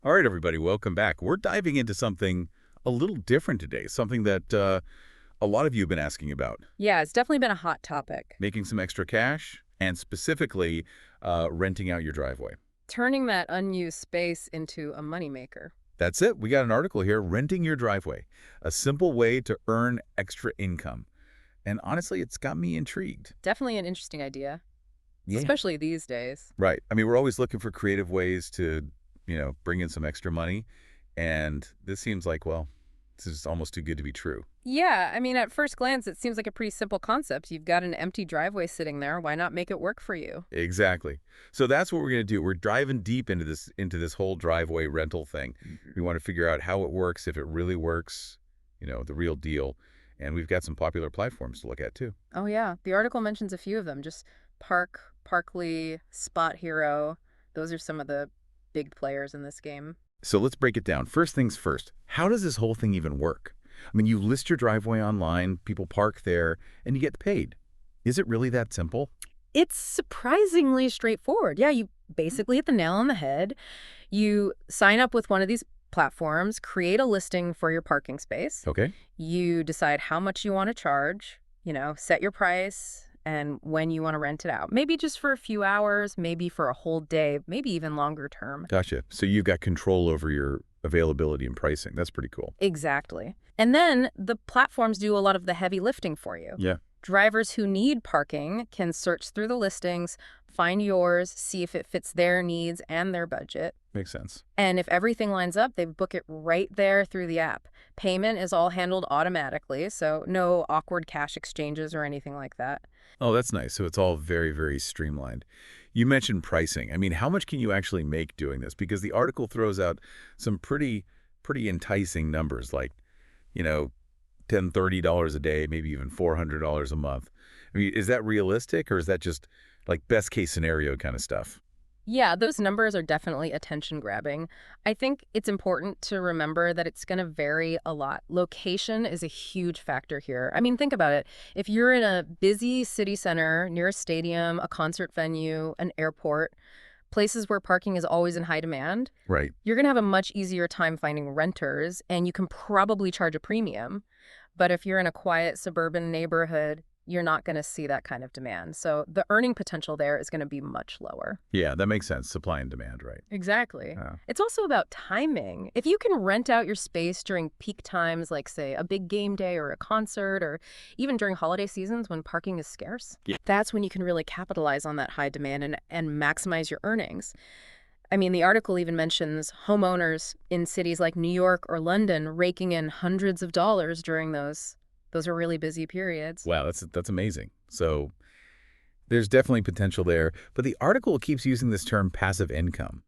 All right, everybody, welcome back. We're diving into something a little different today, something that a lot of you have been asking about, Yeah, it's definitely been a hot topic. making some extra cash and specifically renting out your driveway. Turning that unused space into a moneymaker. That's it. We got an article here, Renting Your Driveway, a simple way to earn extra income. And honestly, it's got me intrigued. Definitely an interesting idea, Yeah. especially these days. Right. I mean, we're always looking for creative ways to, bring in some extra money. And this seems like, well, this is almost too good to be true. Yeah, I mean, at first glance, it seems like a pretty simple concept. You've got an empty driveway sitting there. Why not make it work for you? Exactly. So that's what we're going to do. We're driving deep into this whole driveway rental thing. We want to figure out how it works, if it really works, the real deal. And we've got some popular platforms to look at too. Oh, yeah. The article mentions a few of them. Just Park, Parkly, SpotHero. Those are some of the big players in this game. So let's break it down. First things first, how does this whole thing even work? I mean, you list your driveway online, people park there, and you get paid. Is it really that simple? It's surprisingly straightforward. Yeah, you basically hit the nail on the head. You sign up with one of these platforms, create a listing for your parking space. Okay. You decide how much you want to charge, set your price and when you want to rent it out. Maybe just for a few hours, maybe for a whole day, maybe even longer term. Gotcha. So you've got control over your availability and pricing. That's pretty cool. Exactly. And then the platforms do a lot of the heavy lifting for you. Yeah. Drivers who need parking can search through the listings, find yours, see if it fits their needs and their budget. Makes sense. And if everything lines up, they book it right there through the app. Payment is all handled automatically, so no awkward cash exchanges or anything like that. Oh, that's nice. So it's all very, very streamlined. You mentioned pricing. I mean, how much can you actually make doing this? Because the article throws out some pretty enticing numbers like, you know, $10, $30 a day, maybe even $400 a month. I mean, is that realistic or is that just like best case scenario kind of stuff? Yeah, those numbers are definitely attention grabbing. I think it's important to remember that it's going to vary a lot. Location is a huge factor here. I mean, think about it. If you're in a busy city center, near a stadium, a concert venue, an airport, places where parking is always in high demand, Right. you're going to have a much easier time finding renters and you can probably charge a premium. But if you're in a quiet suburban neighborhood, you're not going to see that kind of demand. So the earning potential there is going to be much lower. Yeah, that makes sense. Supply and demand, right? Exactly. Uh, It's also about timing. If you can rent out your space during peak times, like, say, a big game day or a concert, or even during holiday seasons when parking is scarce, Yeah. that's when you can really capitalize on that high demand and maximize your earnings. I mean, the article even mentions homeowners in cities like New York or London raking in hundreds of dollars during those are really busy periods. wow, that's amazing. So there's definitely potential there. But the article keeps using this term passive income.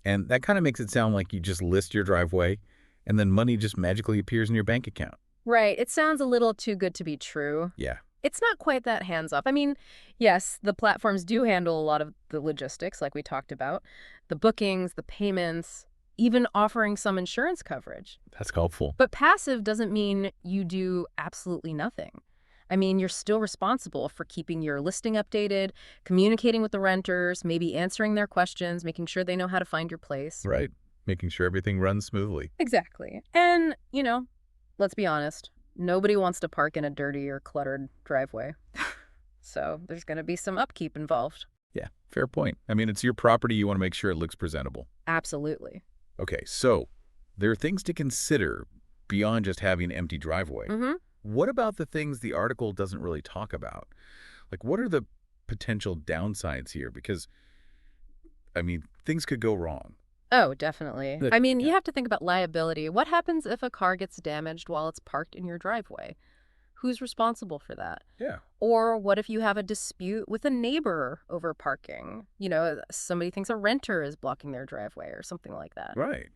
And that kind of makes it sound like you just list your driveway and then money just magically appears in your bank account. Right. It sounds a little too good to be true. Yeah. It's not quite that hands-off. I mean, yes, the platforms do handle a lot of the logistics, like we talked about, the bookings, the payments, even offering some insurance coverage. That's helpful. But passive doesn't mean you do absolutely nothing. I mean, you're still responsible for keeping your listing updated, communicating with the renters, maybe answering their questions, making sure they know how to find your place. Right. Making sure everything runs smoothly. Exactly. And, let's be honest, nobody wants to park in a dirty or cluttered driveway. So there's going to be some upkeep involved. Yeah, fair point. I mean, it's your property. You want to make sure it looks presentable. Absolutely. Okay, so there are things to consider beyond just having an empty driveway. Mm-hmm. What about the things the article doesn't really talk about? Like, what are the potential downsides here? Because, I mean, things could go wrong. Oh, definitely. That- I mean, you yeah. have to think about liability. What happens if a car gets damaged while it's parked in your driveway? Who's responsible for that? Yeah. Or what if you have a dispute with a neighbor over parking? Somebody thinks a renter is blocking their driveway or something like that. Right.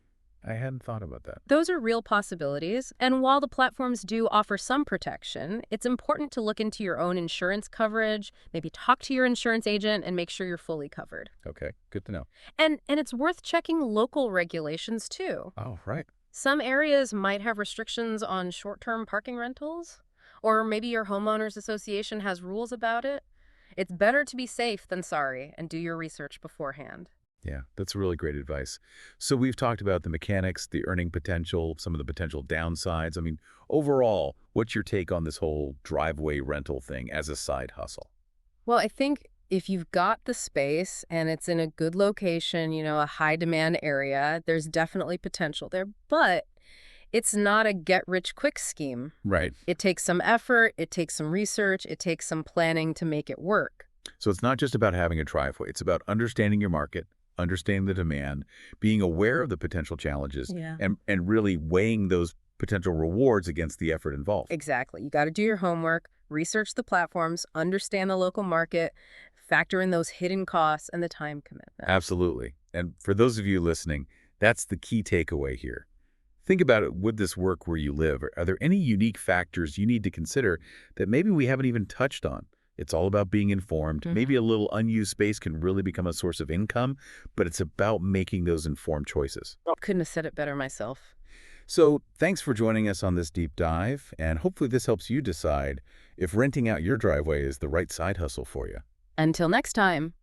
I hadn't thought about that. Those are real possibilities, and while the platforms do offer some protection, it's important to look into your own insurance coverage, maybe talk to your insurance agent and make sure you're fully covered. Okay, good to know. And it's worth checking local regulations too. Oh, right. Some areas might have restrictions on short-term parking rentals, or maybe your homeowners association has rules about it. It's better to be safe than sorry and do your research beforehand. Yeah, that's really great advice. So we've talked about the mechanics, the earning potential, some of the potential downsides. I mean, overall, what's your take on this whole driveway rental thing as a side hustle? Well, I think if you've got the space and it's in a good location, a high demand area, there's definitely potential there, but it's not a get rich quick scheme. Right. It takes some effort, it takes some research, it takes some planning to make it work. So it's not just about having a driveway. It's about understanding your market, understanding the demand, being aware of the potential challenges, Yeah. and really weighing those potential rewards against the effort involved. Exactly. You got to do your homework, research the platforms, understand the local market, factor in those hidden costs and the time commitment. Absolutely. And for those of you listening, that's the key takeaway here. Think about it. Would this work where you live? Are there any unique factors you need to consider that maybe we haven't even touched on? It's all about being informed. Maybe a little unused space can really become a source of income, but it's about making those informed choices. Couldn't have said it better myself. So thanks for joining us on this deep dive, and hopefully this helps you decide if renting out your driveway is the right side hustle for you. Until next time.